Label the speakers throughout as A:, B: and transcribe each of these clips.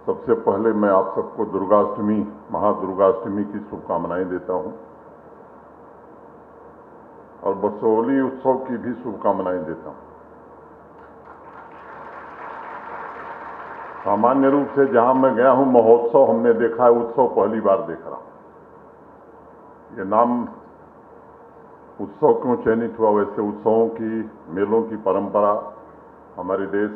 A: सबसे पहले मैं आप सबको दुर्गाष्टमी, महादुर्गाष्टमी की शुभकामनाएं देता हूं और बसोहली उत्सव की भी शुभकामनाएं देता हूं। सामान्य रूप से जहां मैं गया हूं महोत्सव हमने देखा है, उत्सव पहली बार देख रहा हूं। ये नाम उत्सव क्यों चयनित हुआ? वैसे उत्सवों की, मेलों की परंपरा हमारे देश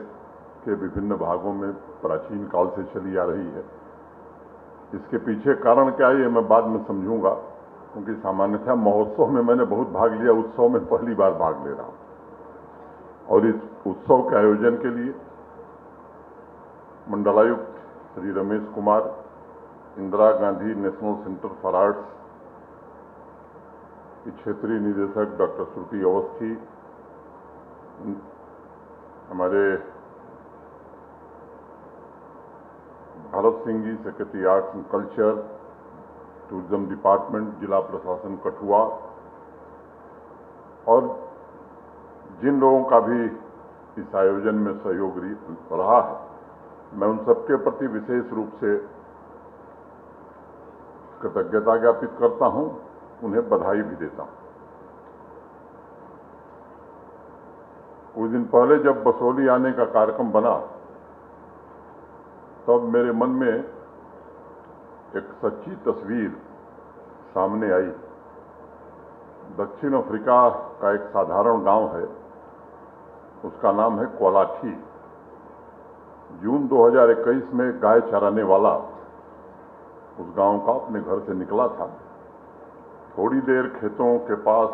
A: के विभिन्न भागों में प्राचीन काल से चली आ रही है। इसके पीछे कारण क्या है ये मैं बाद में समझूंगा, क्योंकि सामान्यतः महोत्सव में मैंने बहुत भाग लिया, उत्सव में पहली बार भाग ले रहा हूं। और इस उत्सव के आयोजन के लिए मंडलायुक्त Shri Ramesh Kumar, Indira Gandhi National Centre for Arts की क्षेत्रीय निदेशक डॉक्टर श्रुति अवस्थी, हमारे Bharat Singh ji, secretary arts and culture, tourism department, जिला प्रशासन कठुआ, और जिन लोगों का भी इस आयोजन में सहयोग रहा है, मैं उन सबके प्रति विशेष रूप से कृतज्ञता ज्ञापित करता हूं, उन्हें बधाई भी देता हूं। कुछ दिन पहले जब बसोहली आने का कार्यक्रम बना, तब मेरे मन में एक सच्ची तस्वीर सामने आई। दक्षिण अफ्रीका का एक साधारण गांव है, उसका नाम है क्वालाठी। जून 2021 में गाय चराने वाला उस गांव का अपने घर से निकला था। थोड़ी देर खेतों के पास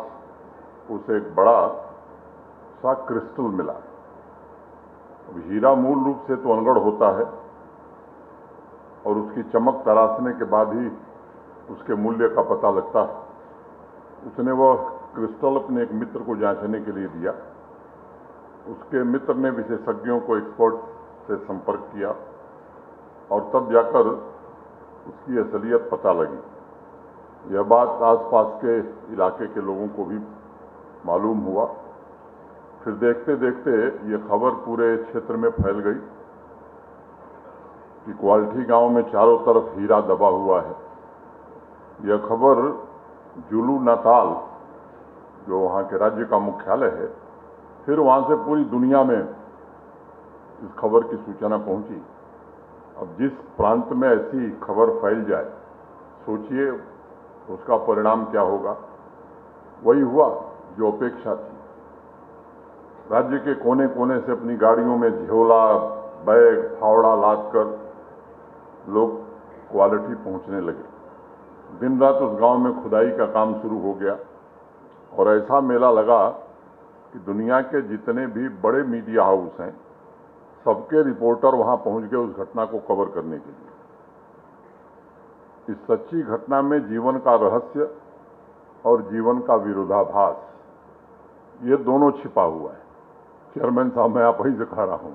A: उसे एक बड़ा सा क्रिस्टल मिला। अब हीरा मूल रूप से तो अनगढ़ होता है और उसकी चमक तराशने के बाद ही उसके मूल्य का पता लगता है। उसने वह क्रिस्टल अपने एक मित्र को जांचने के लिए दिया। उसके मित्र ने विशेषज्ञों को, एक्सपर्ट से संपर्क किया और तब जाकर उसकी असलियत पता लगी। यह बात आसपास के इलाके के लोगों को भी मालूम हुआ। फिर देखते देखते ये खबर पूरे क्षेत्र में फैल गई कि क्वालिटी गांव में चारों तरफ हीरा दबा हुआ है। यह खबर जुलू नाताल, जो वहां के राज्य का मुख्यालय है, फिर वहां से पूरी दुनिया में इस खबर की सूचना पहुंची। अब जिस प्रांत में ऐसी खबर फैल जाए, सोचिए उसका परिणाम क्या होगा। वही हुआ जो अपेक्षा थी। राज्य के कोने कोने से अपनी गाड़ियों में झोला, बैग, फावड़ा लादकर लोग क्वालिटी पहुंचने लगे। दिन रात उस गांव में खुदाई का काम शुरू हो गया और ऐसा मेला लगा कि दुनिया के जितने भी बड़े मीडिया हाउस हैं, सबके रिपोर्टर वहां पहुंच गए उस घटना को कवर करने के लिए। इस सच्ची घटना में जीवन का रहस्य और जीवन का विरोधाभास, ये दोनों छिपा हुआ है। चेयरमैन साहब, मैं आप ही से कह रहा हूं,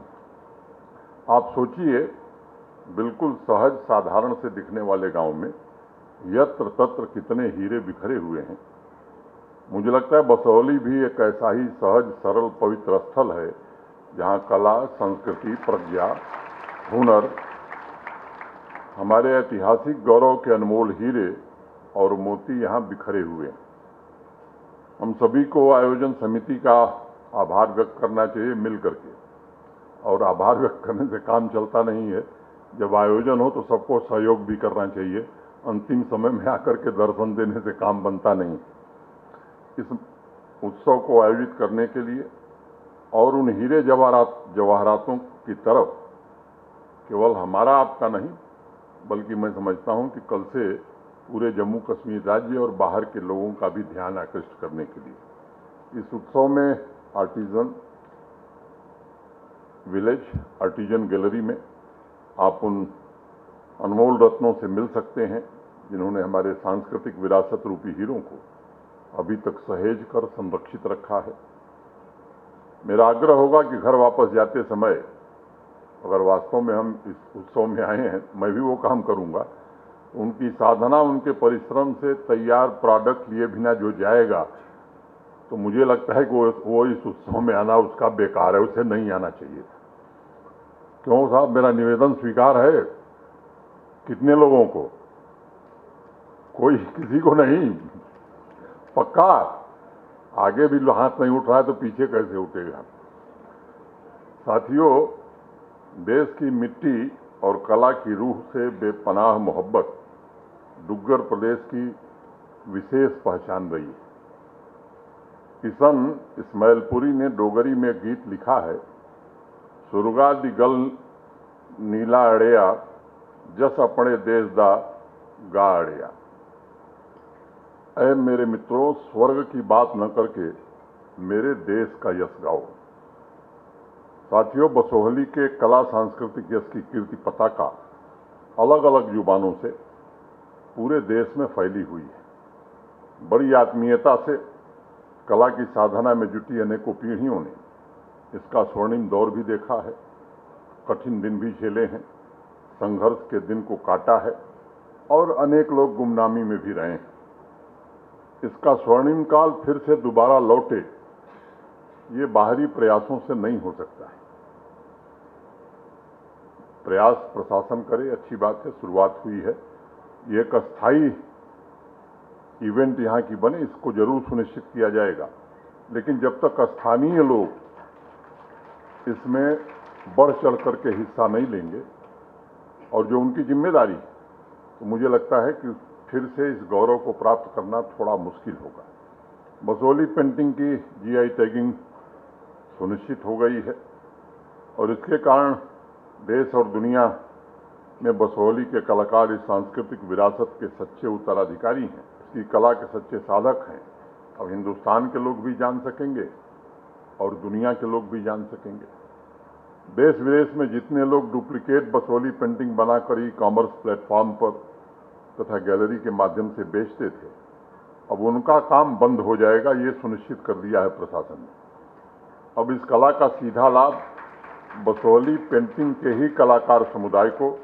A: आप सोचिए, बिल्कुल सहज साधारण से दिखने वाले गांव में यत्र तत्र कितने हीरे बिखरे हुए हैं। मुझे लगता है बसोहली भी एक ऐसा ही सहज, सरल, पवित्र स्थल है जहां कला, संस्कृति, प्रज्ञा, हुनर, हमारे ऐतिहासिक गौरव के अनमोल हीरे और मोती यहां बिखरे हुए हैं। हम सभी को आयोजन समिति का आभार व्यक्त करना चाहिए मिल करके, और आभार व्यक्त करने से काम चलता नहीं है। जब आयोजन हो तो सबको सहयोग भी करना चाहिए। अंतिम समय में आकर के दर्शन देने से काम बनता नहीं। इस उत्सव को आयोजित करने के लिए और उन हीरे जवाहरातों की तरफ केवल हमारा आपका नहीं, बल्कि मैं समझता हूं कि कल से पूरे जम्मू कश्मीर राज्य और बाहर के लोगों का भी ध्यान आकृष्ट करने के लिए इस उत्सव में आर्टिजन विलेज, आर्टिजन गैलरी में आप उन अनमोल रत्नों से मिल सकते हैं जिन्होंने हमारे सांस्कृतिक विरासत रूपी हीरों को अभी तक सहेज कर संरक्षित रखा है। मेरा आग्रह होगा कि घर वापस जाते समय, अगर वास्तव में हम इस उत्सव में आए हैं, मैं भी वो काम करूंगा। उनकी साधना, उनके परिश्रम से तैयार प्रोडक्ट लिए बिना जो जाएगा, तो मुझे लगता है कि वो इस उत्सव में आना उसका बेकार है, उसे नहीं आना चाहिए। क्यों साहब, मेरा निवेदन स्वीकार है? कितने लोगों को? कोई किसी को नहीं। पक्का आगे भी हाथ नहीं उठ रहा है तो पीछे कैसे उठेगा? साथियों, देश की मिट्टी और कला की रूह से बेपनाह मोहब्बत डुग्गर प्रदेश की विशेष पहचान रही है। किशन इस्माइलपुरी ने डोगरी में गीत लिखा है, सुरगा दी गल नीला अड़िया जस अपने देश दा गा अड़िया। ऐ मेरे मित्रों, स्वर्ग की बात न करके मेरे देश का यश गाओ। साथियों, बसोहली के कला सांस्कृतिक यश की कीर्ति पताका अलग अलग जुबानों से पूरे देश में फैली हुई है। बड़ी आत्मीयता से कला की साधना में जुटी अनेकों पीढ़ियों ने इसका स्वर्णिम दौर भी देखा है, कठिन दिन भी झेले हैं, संघर्ष के दिन को काटा है और अनेक लोग गुमनामी में भी रहे हैं। इसका स्वर्णिम काल फिर से दोबारा लौटे, ये बाहरी प्रयासों से नहीं हो सकता है। प्रयास प्रशासन करे, अच्छी बात है, शुरुआत हुई है। ये एक अस्थायी इवेंट यहाँ की बने, इसको जरूर सुनिश्चित किया जाएगा। लेकिन जब तक स्थानीय लोग इसमें बढ़ चढ़ करके हिस्सा नहीं लेंगे और जो उनकी जिम्मेदारी है, तो मुझे लगता है कि फिर से इस गौरव को प्राप्त करना थोड़ा मुश्किल होगा। बसोहली पेंटिंग की जीआई टैगिंग सुनिश्चित हो गई है और इसके कारण देश और दुनिया में बसोहली के कलाकार इस सांस्कृतिक विरासत के सच्चे उत्तराधिकारी हैं, इसकी कला के सच्चे साधक हैं। अब हिंदुस्तान के लोग भी जान सकेंगे और दुनिया के लोग भी जान सकेंगे। देश विदेश में जितने लोग डुप्लीकेट बसोहली पेंटिंग बनाकर ई कॉमर्स प्लेटफॉर्म पर तथा गैलरी के माध्यम से बेचते थे, अब उनका काम बंद हो जाएगा, ये सुनिश्चित कर दिया है प्रशासन ने। अब इस कला का सीधा लाभ बसोहली पेंटिंग के ही कलाकार समुदाय को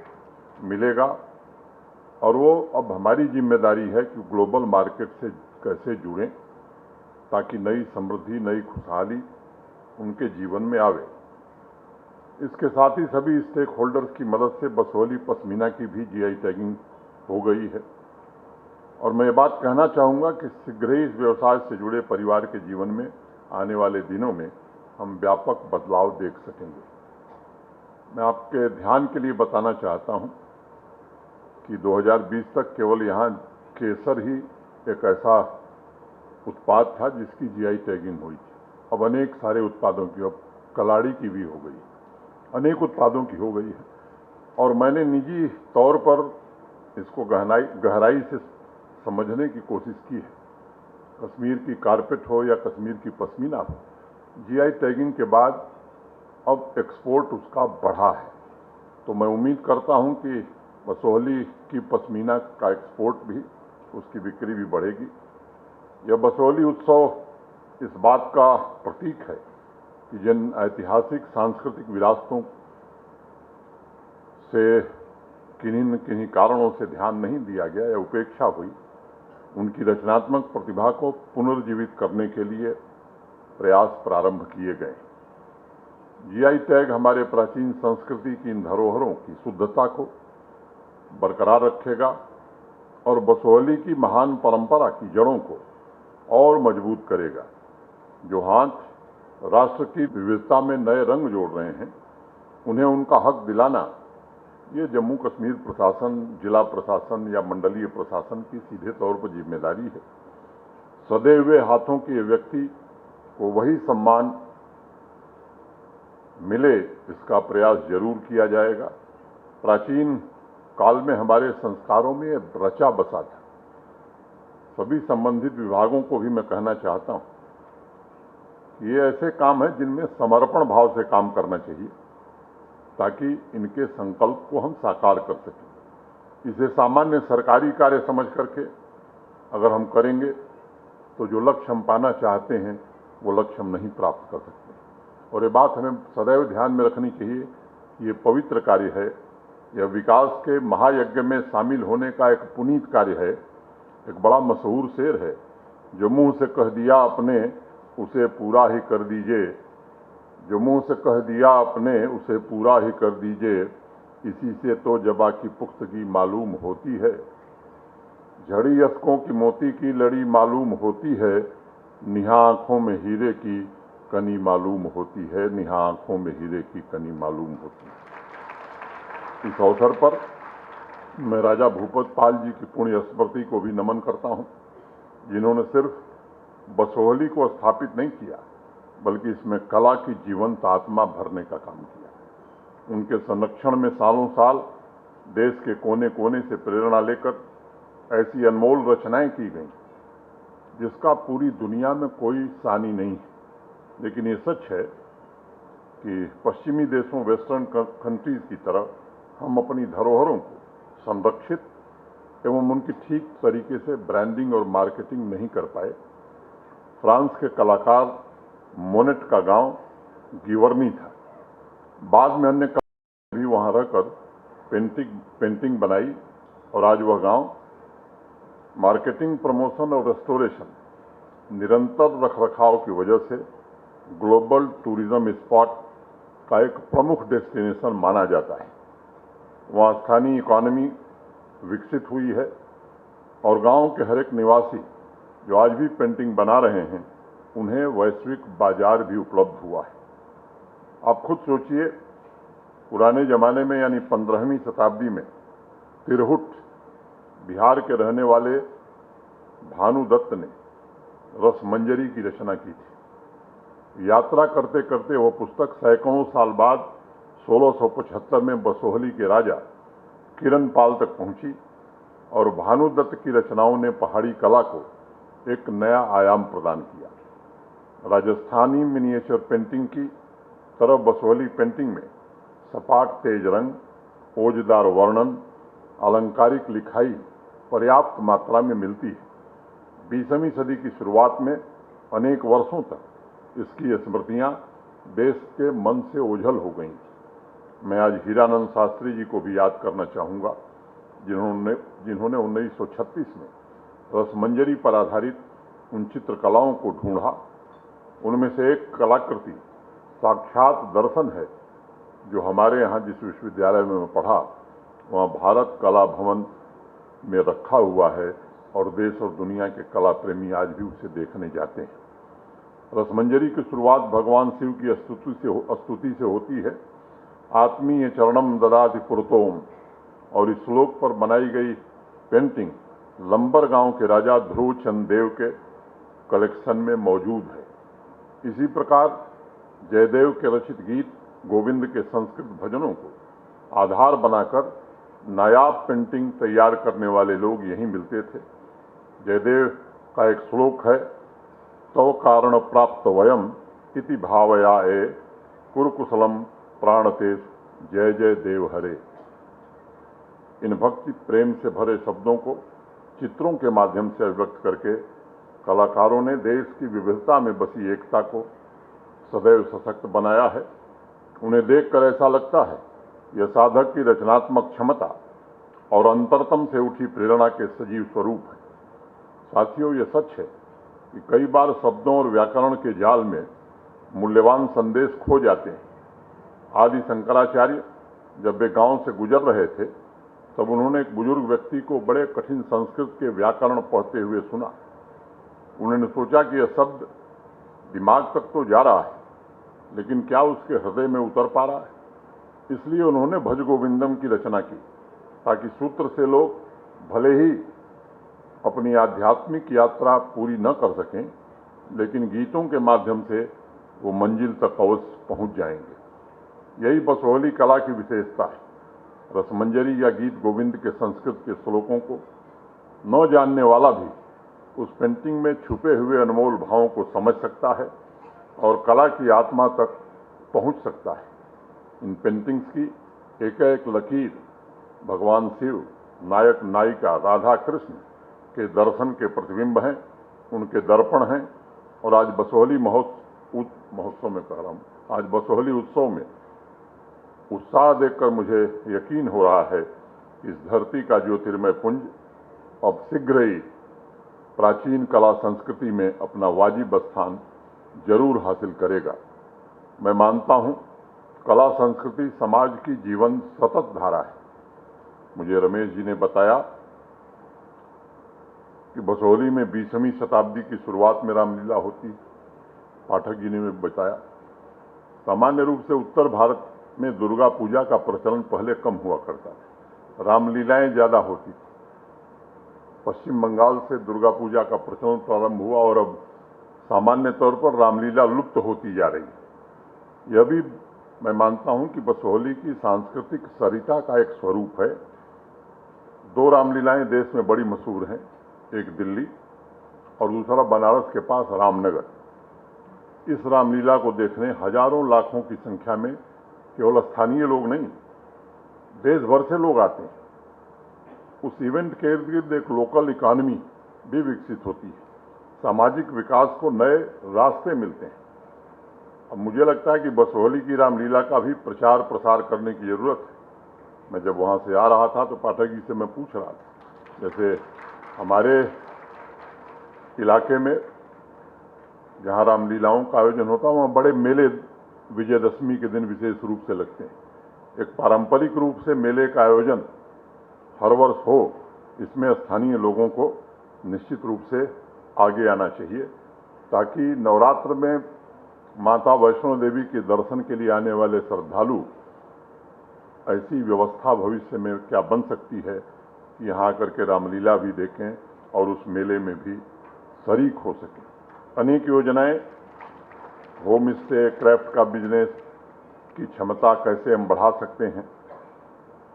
A: मिलेगा और वो अब हमारी जिम्मेदारी है कि ग्लोबल मार्केट से कैसे जुड़ें ताकि नई समृद्धि, नई खुशहाली उनके जीवन में आवे। इसके साथ ही सभी स्टेक होल्डर्स की मदद से बसोहली पश्मीना की भी जीआई टैगिंग हो गई है और मैं ये बात कहना चाहूँगा कि शीघ्र ही इस व्यवसाय से जुड़े परिवार के जीवन में आने वाले दिनों में हम व्यापक बदलाव देख सकेंगे। मैं आपके ध्यान के लिए बताना चाहता हूँ कि 2020 तक केवल यहाँ केसर ही एक ऐसा उत्पाद था जिसकी जीआई टैगिंग हुई थी। अब अनेक सारे उत्पादों की, अब कलाड़ी की भी हो गई, अनेक उत्पादों की हो गई है और मैंने निजी तौर पर इसको गहराई से समझने की कोशिश की है। कश्मीर की कारपेट हो या कश्मीर की पश्मीना हो, जीआई टैगिंग के बाद अब एक्सपोर्ट उसका बढ़ा है। तो मैं उम्मीद करता हूं कि बसोहली की पश्मीना का एक्सपोर्ट भी, उसकी बिक्री भी बढ़ेगी। यह बसोहली उत्सव इस बात का प्रतीक है कि जिन ऐतिहासिक सांस्कृतिक विरासतों से किन्हीं न किन्हीं कारणों से ध्यान नहीं दिया गया या उपेक्षा हुई, उनकी रचनात्मक प्रतिभा को पुनर्जीवित करने के लिए प्रयास प्रारंभ किए गए। जीआई टैग हमारे प्राचीन संस्कृति की इन धरोहरों की शुद्धता को बरकरार रखेगा और बसोहली की महान परंपरा की जड़ों को और मजबूत करेगा। जो हाथ राष्ट्र की विविधता में नए रंग जोड़ रहे हैं, उन्हें उनका हक दिलाना ये जम्मू कश्मीर प्रशासन, जिला प्रशासन या मंडलीय प्रशासन की सीधे तौर पर जिम्मेदारी है। सदे हुए हाथों के व्यक्ति को वही सम्मान मिले, इसका प्रयास जरूर किया जाएगा। प्राचीन काल में हमारे संस्कारों में रचा बसा था। सभी संबंधित विभागों को भी मैं कहना चाहता हूं कि ये ऐसे काम है जिनमें समर्पण भाव से काम करना चाहिए ताकि इनके संकल्प को हम साकार कर सकें। इसे सामान्य सरकारी कार्य समझ करके अगर हम करेंगे तो जो लक्ष्य हम पाना चाहते हैं वो लक्ष्य हम नहीं प्राप्त कर सकते। और ये बात हमें सदैव ध्यान में रखनी चाहिए कि ये पवित्र कार्य है, यह विकास के महायज्ञ में शामिल होने का एक पुनीत कार्य है। एक बड़ा मशहूर शेर है, जो मुंह से कह दिया अपने उसे पूरा ही कर दीजिए, जो मुंह से कह दिया अपने उसे पूरा ही कर दीजिए, इसी से तो जबा की पुख्तगी मालूम होती है। झड़ी अश्कों की मोती की लड़ी मालूम होती है, निहा आंखों में हीरे की कनी मालूम होती है, निहा आंखों में हीरे की कनी मालूम होती है। इस अवसर पर मैं राजा भूपत पाल जी की पुण्य स्मृति को भी नमन करता हूं, जिन्होंने सिर्फ बसोहली को स्थापित नहीं किया, बल्कि इसमें कला की जीवंत आत्मा भरने का काम किया। उनके संरक्षण में सालों साल देश के कोने कोने से प्रेरणा लेकर ऐसी अनमोल रचनाएं की गईं, जिसका पूरी दुनिया में कोई सानी नहीं है। लेकिन ये सच है कि पश्चिमी देशों, वेस्टर्न कंट्रीज की तरह हम अपनी धरोहरों को संरक्षित एवं उनकी ठीक तरीके से ब्रांडिंग और मार्केटिंग नहीं कर पाए। फ्रांस के कलाकार मोनेट का गांव गिवर्नी था। बाद में अन्य कलाकार भी वहां रहकर पेंटिंग बनाई और आज वह गांव मार्केटिंग, प्रमोशन और रेस्टोरेशन निरंतर रखरखाव की वजह से ग्लोबल टूरिज्म स्पॉट का एक प्रमुख डेस्टिनेशन माना जाता है। वहां स्थानीय इकोनॉमी विकसित हुई है और गांव के हर एक निवासी जो आज भी पेंटिंग बना रहे हैं, उन्हें वैश्विक बाजार भी उपलब्ध हुआ है। आप खुद सोचिए, पुराने जमाने में यानी 15वीं शताब्दी में तिरहुट बिहार के रहने वाले भानुदत्त ने रसमंजरी की रचना की थी। यात्रा करते करते वह पुस्तक सैकड़ों साल बाद 1675 में बसोहली के राजा किरणपाल तक पहुंची और भानुदत्त की रचनाओं ने पहाड़ी कला को एक नया आयाम प्रदान किया। राजस्थानी मिनिएचर पेंटिंग की तरह बसोहली पेंटिंग में सपाट तेज रंग, ओजदार वर्णन, अलंकारिक लिखाई पर्याप्त मात्रा में मिलती है। 20वीं सदी की शुरुआत में अनेक वर्षों तक इसकी स्मृतियां देश के मन से ओझल हो गईं। मैं आज हीरानंद शास्त्री जी को भी याद करना चाहूंगा, जिन्होंने 1936 में रसमंजरी पर आधारित उन चित्रकलाओं को ढूंढा। उनमें से एक कलाकृति साक्षात दर्शन है, जो हमारे यहाँ जिस विश्वविद्यालय में मैं पढ़ा, वहाँ भारत कला भवन में रखा हुआ है और देश और दुनिया के कला प्रेमी आज भी उसे देखने जाते हैं। रसमंजरी की शुरुआत भगवान शिव की स्तुति से होती है। आत्मीय चरणम ददाति पुरतोम, और इस श्लोक पर बनाई गई पेंटिंग लंबर गांव के राजा ध्रुव चंद देव के कलेक्शन में मौजूद है। इसी प्रकार जयदेव के रचित गीत गोविंद के संस्कृत भजनों को आधार बनाकर नायाब पेंटिंग तैयार करने वाले लोग यहीं मिलते थे। जयदेव का एक श्लोक है, तव कारण प्राप्त वयम इति भावया ए कुरुकुशलम प्राणतेश जय जय देव हरे। इन भक्ति प्रेम से भरे शब्दों को चित्रों के माध्यम से अभिव्यक्त करके कलाकारों ने देश की विविधता में बसी एकता को सदैव सशक्त बनाया है। उन्हें देखकर ऐसा लगता है यह साधक की रचनात्मक क्षमता और अंतरतम से उठी प्रेरणा के सजीव स्वरूप है। साथियों, यह सच है कि कई बार शब्दों और व्याकरण के जाल में मूल्यवान संदेश खो जाते हैं। आदि शंकराचार्य जब वे गांव से गुजर रहे थे, तब उन्होंने एक बुजुर्ग व्यक्ति को बड़े कठिन संस्कृत के व्याकरण पढ़ते हुए सुना। उन्होंने सोचा कि यह शब्द दिमाग तक तो जा रहा है, लेकिन क्या उसके हृदय में उतर पा रहा है? इसलिए उन्होंने भज गोविंदम की रचना की, ताकि सूत्र से लोग भले ही अपनी आध्यात्मिक यात्रा पूरी न कर सकें, लेकिन गीतों के माध्यम से वो मंजिल तक अवश्य पहुंच जाएंगे। यही बसोहली कला की विशेषता है। रसमंजरी या गीत गोविंद के संस्कृत के श्लोकों को न जानने वाला भी उस पेंटिंग में छुपे हुए अनमोल भावों को समझ सकता है और कला की आत्मा तक पहुंच सकता है। इन पेंटिंग्स की एक एक लकीर भगवान शिव, नायक नायिका राधा कृष्ण के दर्शन के प्रतिबिंब हैं, उनके दर्पण हैं। और आज बसोहली महोत्सव में कह रहा हूँ, आज बसोहली उत्सव में उत्साह देखकर मुझे यकीन हो रहा है कि इस धरती का ज्योतिर्मय पुंज अब शीघ्र ही प्राचीन कला संस्कृति में अपना वाजिब स्थान जरूर हासिल करेगा। मैं मानता हूं कला संस्कृति समाज की जीवन सतत धारा है। मुझे रमेश जी ने बताया कि बसोहली में 20वीं शताब्दी की शुरुआत में रामलीला होती। पाठक जी ने बताया सामान्य रूप से उत्तर भारत में दुर्गा पूजा का प्रचलन पहले कम हुआ करता था, रामलीलाएं ज्यादा होती। पश्चिम बंगाल से दुर्गा पूजा का प्रचलन प्रारंभ हुआ और अब सामान्य तौर पर रामलीला लुप्त होती जा रही है। यह भी मैं मानता हूं कि बसोहली की सांस्कृतिक सरिता का एक स्वरूप है। 2 रामलीलाएं देश में बड़ी मशहूर हैं, एक दिल्ली और दूसरा बनारस के पास रामनगर। इस रामलीला को देखने हजारों लाखों की संख्या में केवल स्थानीय लोग नहीं, देश भर से लोग आते हैं। उस इवेंट के इर्द गिर्द एक लोकल इकॉनमी भी विकसित होती है, सामाजिक विकास को नए रास्ते मिलते हैं। अब मुझे लगता है कि बसोहली की रामलीला का भी प्रचार प्रसार करने की जरूरत है। मैं जब वहां से आ रहा था तो पाठक जी से मैं पूछ रहा था, जैसे हमारे इलाके में जहां रामलीलाओं का आयोजन होता है वहां बड़े मेले विजयदशमी के दिन विशेष रूप से लगते हैं। एक पारंपरिक रूप से मेले का आयोजन हर वर्ष हो, इसमें स्थानीय लोगों को निश्चित रूप से आगे आना चाहिए, ताकि नवरात्र में माता वैष्णो देवी के दर्शन के लिए आने वाले श्रद्धालु ऐसी व्यवस्था भविष्य में क्या बन सकती है कि यहाँ आकर के रामलीला भी देखें और उस मेले में भी शरीक हो सकें। अनेक योजनाएं, होम स्टे, क्राफ्ट का बिजनेस की क्षमता कैसे हम बढ़ा सकते हैं।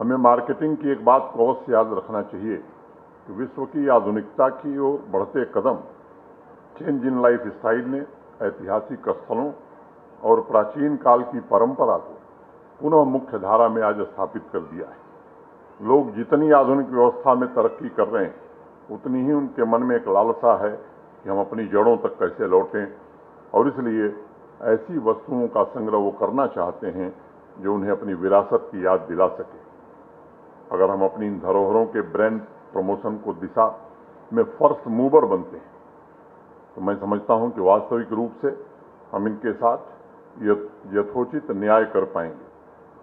A: हमें मार्केटिंग की एक बात को अवश्य याद रखना चाहिए कि विश्व की आधुनिकता की ओर बढ़ते कदम चेंज इन लाइफ स्टाइल ने ऐतिहासिक स्थलों और प्राचीन काल की परंपरा को पुनः मुख्य धारा में आज स्थापित कर दिया है। लोग जितनी आधुनिक व्यवस्था में तरक्की कर रहे हैं, उतनी ही उनके मन में एक लालसा है कि हम अपनी जड़ों तक कैसे लौटें, और इसलिए ऐसी वस्तुओं का संग्रह वो करना चाहते हैं जो उन्हें अपनी विरासत की याद दिला सके। अगर हम अपनी इन धरोहरों के ब्रांड प्रमोशन को दिशा में फर्स्ट मूवर बनते हैं तो मैं समझता हूं कि वास्तविक रूप से हम इनके साथ यथोचित न्याय कर पाएंगे।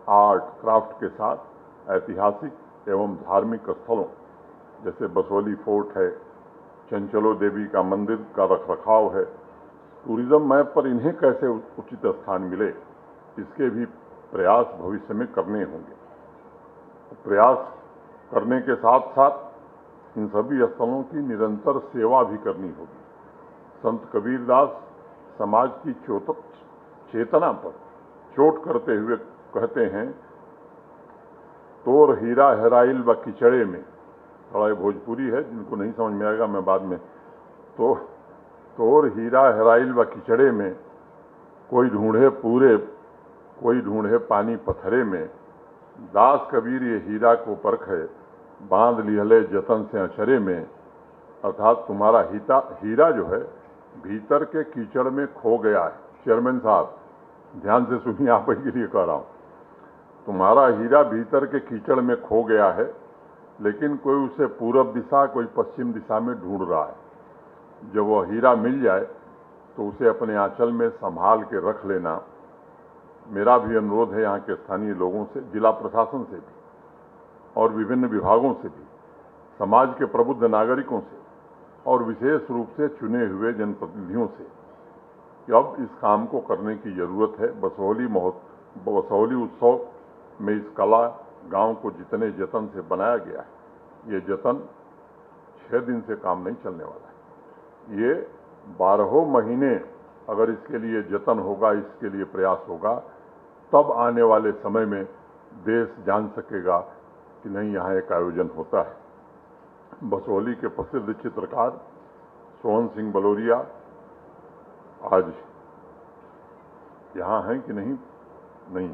A: आर्ट क्राफ्ट के साथ ऐतिहासिक एवं धार्मिक स्थलों जैसे बसोहली फोर्ट है, चंचलो देवी का मंदिर का रखरखाव है, टूरिज्म मैप पर इन्हें कैसे उचित स्थान मिले, इसके भी प्रयास भविष्य में करने होंगे। प्रयास करने के साथ साथ इन सभी स्थलों की निरंतर सेवा भी करनी होगी। संत कबीरदास समाज की चेतना पर चोट करते हुए कहते हैं, तोर हीरा हेराइल व किचड़े में, थोड़ा भोजपुरी है, जिनको नहीं समझ में आएगा मैं बाद में, तो तोर हीरा हेराइल व किचड़े में, कोई ढूंढे पूरे कोई ढूंढे पानी पत्थरे में, दास कबीर ये हीरा को परखे, बांध लिहले जतन से अचरे में। अर्थात तुम्हारा हीरा जो है भीतर के कीचड़ में खो गया है। चेयरमैन साहब ध्यान से सुनिए, आप ही के लिए कह रहा हूं। तुम्हारा हीरा भीतर के कीचड़ में खो गया है, लेकिन कोई उसे पूरब दिशा कोई पश्चिम दिशा में ढूंढ रहा है। जब वह हीरा मिल जाए तो उसे अपने आंचल में संभाल के रख लेना मेरा भी अनुरोध है यहाँ के स्थानीय लोगों से, जिला प्रशासन से भी और विभिन्न विभागों से भी, समाज के प्रबुद्ध नागरिकों से और विशेष रूप से चुने हुए जनप्रतिनिधियों से कि अब इस काम को करने की जरूरत है। बसोहली उत्सव में इस कला गांव को जितने जतन से बनाया गया है, ये जतन 6 दिन से काम नहीं चलने वाला है। ये 12 महीने अगर इसके लिए जतन होगा, इसके लिए प्रयास होगा, तब आने वाले समय में देश जान सकेगा कि नहीं, यहाँ एक आयोजन होता है। बसोहली के प्रसिद्ध चित्रकार सोहन सिंह बलोरिया आज यहाँ हैं कि नहीं? नहीं।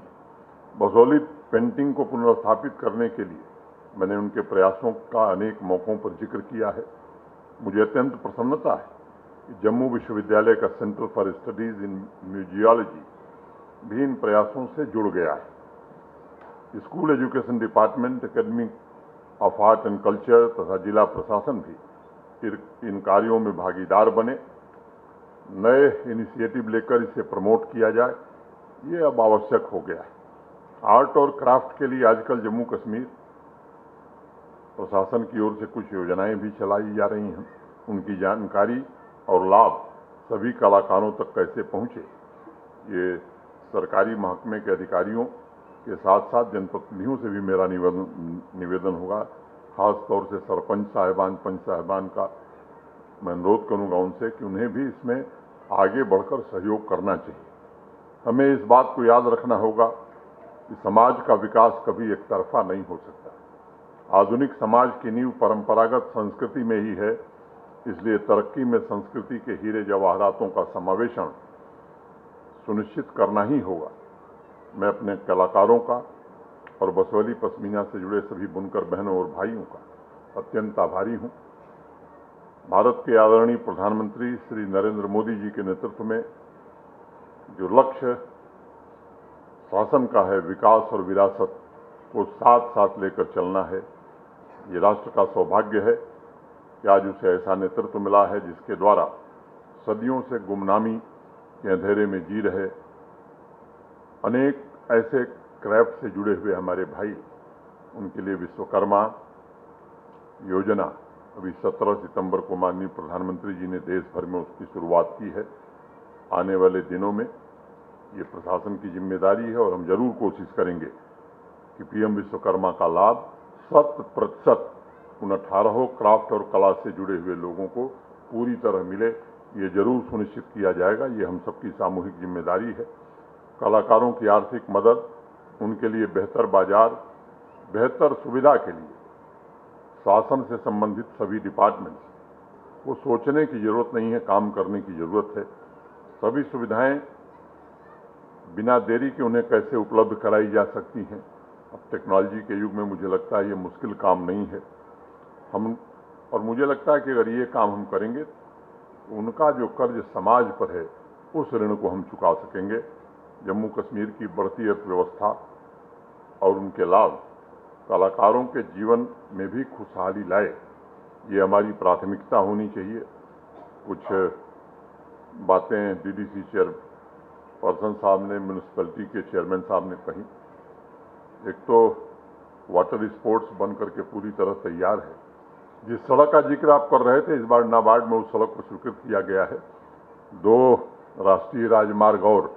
A: बसोहली पेंटिंग को पुनर्स्थापित करने के लिए मैंने उनके प्रयासों का अनेक मौकों पर जिक्र किया है। मुझे अत्यंत प्रसन्नता है कि जम्मू विश्वविद्यालय का centre for studies in museology भी इन प्रयासों से जुड़ गया है। School education department, academy of art and culture तथा जिला प्रशासन भी इन कार्यों में भागीदार बने। नए इनिशिएटिव लेकर इसे प्रमोट किया जाए, ये अब आवश्यक हो गया है। आर्ट और क्राफ्ट के लिए आजकल जम्मू कश्मीर प्रशासन की ओर से कुछ योजनाएं भी चलाई जा रही हैं। उनकी जानकारी और लाभ सभी कलाकारों तक कैसे पहुंचे, ये सरकारी महकमे के अधिकारियों के साथ साथ जनप्रतिनिधियों से भी मेरा निवेदन होगा। खास तौर से सरपंच साहिबान, पंच साहिबान का मैं अनुरोध करूंगा उनसे कि उन्हें भी इसमें आगे बढ़कर सहयोग करना चाहिए। हमें इस बात को याद रखना होगा कि समाज का विकास कभी एक तरफा नहीं हो सकता। आधुनिक समाज की नींव परंपरागत संस्कृति में ही है, इसलिए तरक्की में संस्कृति के हीरे जवाहरातों का समावेशन सुनिश्चित करना ही होगा। मैं अपने कलाकारों का और बसवली पश्मीना से जुड़े सभी बुनकर बहनों और भाइयों का अत्यंत आभारी हूं। भारत के आदरणीय प्रधानमंत्री श्री नरेंद्र मोदी जी के नेतृत्व में जो लक्ष्य शासन का है, विकास और विरासत को साथ साथ लेकर चलना है, ये राष्ट्र का सौभाग्य है कि आज उसे ऐसा नेतृत्व मिला है जिसके द्वारा सदियों से गुमनामी के अंधेरे में जी रहे अनेक ऐसे क्राफ्ट से जुड़े हुए हमारे भाई, उनके लिए विश्वकर्मा योजना अभी 17 सितंबर को माननीय प्रधानमंत्री जी ने देश भर में उसकी शुरुआत की है। आने वाले दिनों में ये प्रशासन की जिम्मेदारी है और हम जरूर कोशिश करेंगे कि पीएम विश्वकर्मा का लाभ 100% उन 18 क्राफ्ट और कला से जुड़े हुए लोगों को पूरी तरह मिले। ये जरूर सुनिश्चित किया जाएगा, ये हम सबकी सामूहिक जिम्मेदारी है। कलाकारों की आर्थिक मदद, उनके लिए बेहतर बाजार, बेहतर सुविधा के लिए शासन से संबंधित सभी डिपार्टमेंट्स को सोचने की जरूरत नहीं है, काम करने की जरूरत है। सभी सुविधाएं बिना देरी के उन्हें कैसे उपलब्ध कराई जा सकती हैं। अब टेक्नोलॉजी के युग में मुझे लगता है ये मुश्किल काम नहीं है। मुझे लगता है कि अगर ये काम हम करेंगे तो उनका जो कर्ज समाज पर है उस ऋण को हम चुका सकेंगे। जम्मू कश्मीर की बढ़ती अर्थव्यवस्था और उनके लाभ कलाकारों के जीवन में भी खुशहाली लाए, ये हमारी प्राथमिकता होनी चाहिए। कुछ बातें डीडीसी चेयरपर्सन साहब ने, म्यूनिसिपैलिटी के चेयरमैन साहब ने कही। एक तो वाटर स्पोर्ट्स बन करके पूरी तरह तैयार है। जिस सड़क का जिक्र आप कर रहे थे, इस बार नाबार्ड में उस सड़क को स्वीकृत किया गया है। 2 राष्ट्रीय राजमार्ग और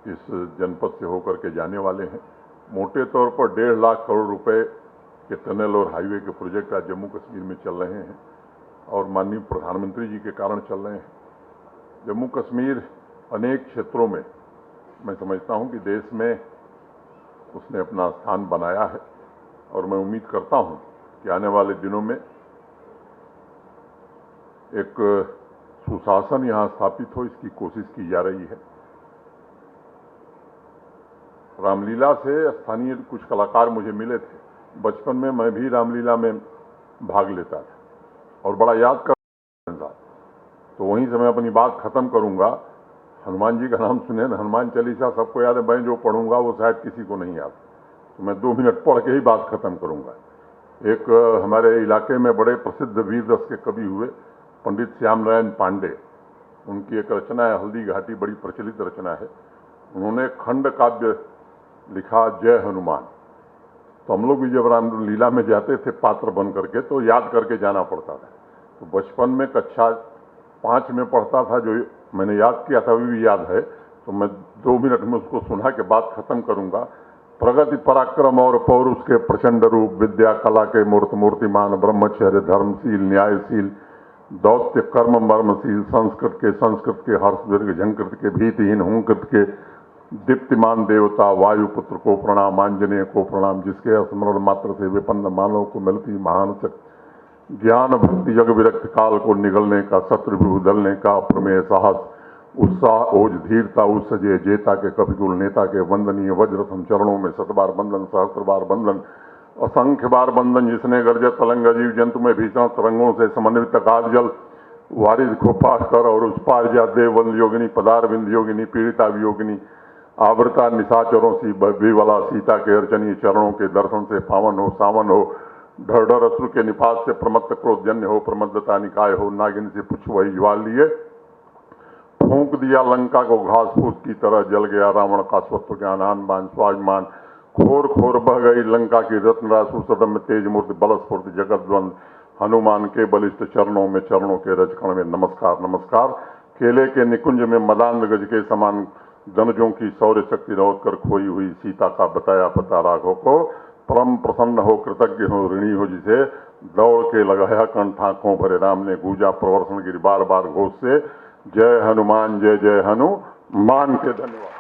A: इस जनपद से होकर के जाने वाले हैं। मोटे तौर पर 1.5 लाख करोड़ रुपए के टनल और हाईवे के प्रोजेक्ट आज जम्मू कश्मीर में चल रहे हैं और माननीय प्रधानमंत्री जी के कारण चल रहे हैं। जम्मू कश्मीर अनेक क्षेत्रों में मैं समझता हूं कि देश में उसने अपना स्थान बनाया है और मैं उम्मीद करता हूं कि आने वाले दिनों में एक सुशासन यहां स्थापित हो, इसकी कोशिश की जा रही है। रामलीला से स्थानीय कुछ कलाकार मुझे मिले थे। बचपन में मैं भी रामलीला में भाग लेता था और बड़ा याद करता। तो वहीं से मैं अपनी बात खत्म करूंगा। हनुमान जी का नाम सुने ना, हनुमान चालीसा सबको याद है, मैं जो पढ़ूंगा वो शायद किसी को नहीं याद, तो मैं 2 मिनट पढ़ के ही बात खत्म करूंगा। एक हमारे इलाके में बड़े प्रसिद्ध वीर रस के कवि हुए पंडित श्यामनारायण पांडे, उनकी एक रचना है हल्दी घाटी, बड़ी प्रचलित रचना है। उन्होंने खंड काव्य लिखा जय हनुमान। तो हम लोग भी जब रामलीला में जाते थे पात्र बन करके, तो याद करके जाना पड़ता था। तो बचपन में कक्षा 5 में पढ़ता था, जो मैंने याद किया था अभी भी याद है। तो मैं 2 मिनट में उसको सुना के बात खत्म करूंगा। प्रगति पराक्रम और पौरुष के प्रचंड रूप, विद्या कला के मूर्तिमान, ब्रह्मचर्य धर्मशील न्यायशील, दौत्य कर्म मर्मशील, संस्कृत के हर्ष दीर्घ झंकृत के, भीतिहीन हुंकृत के, दीप्तिमान देवता वायुपुत्र को प्रणाम, आंजनेय को प्रणाम, जिसके स्मरण मात्र से विपन्न मानव को मिलती महान शक्ति, ज्ञान भक्ति जग विरक्त काल को निगलने का, शत्रु भी उदलने का अप्रमेय साहस, उत्साह ओज धीरता उस सजे जेता के, कपिकुल नेता के वंदनीय वज्रथम चरणों में 7 बार बंधन, सहस्त्र बार बंधन, असंख्य बार बंधन, जिसने गर्जत तलंग जीव जंतु में भीषण तरंगों से समन्वित काल जल वारिद को पार कर और उस पार जा देव वंद योगिनी, पदार विंद योगिनी, पीड़िता वियोगिनी, आवृता निशाचरों सी विवला, सीता के अर्चनीय चरणों के दर्शन से पावन हो सावन हो, ढर ढर असुर के निपात से प्रमत्त क्रोध जन्य हो, प्रमद्दता निकाय हो, नागिन से पुछ वही ज्वाल लिए, फूंक दिया लंका को घास फूस की तरह, जल गया रावण का स्वत्व ज्ञान आन बान स्वाभिमान, खोर खोर बह गई लंका की रत्नरासु सदन में तेज मूर्ति बलस्फूर्ति जगत द्वंद हनुमान के बलिष्ठ चरणों में चरणों के रजकण में नमस्कार नमस्कार। केले के निकुंज में मदान गज के समान दनजों की शौर्य शक्ति रौद कर खोई हुई सीता का बताया पता राघव को। परम प्रसन्न हो कृतज्ञ हो ऋणी हो जिसे दौड़ के लगाया कंठ आंखों भरे राम ने गूंजा प्रवर्षण गिरी बार बार घोष से जय हनुमान जय जय हनुमान के। धन्यवाद।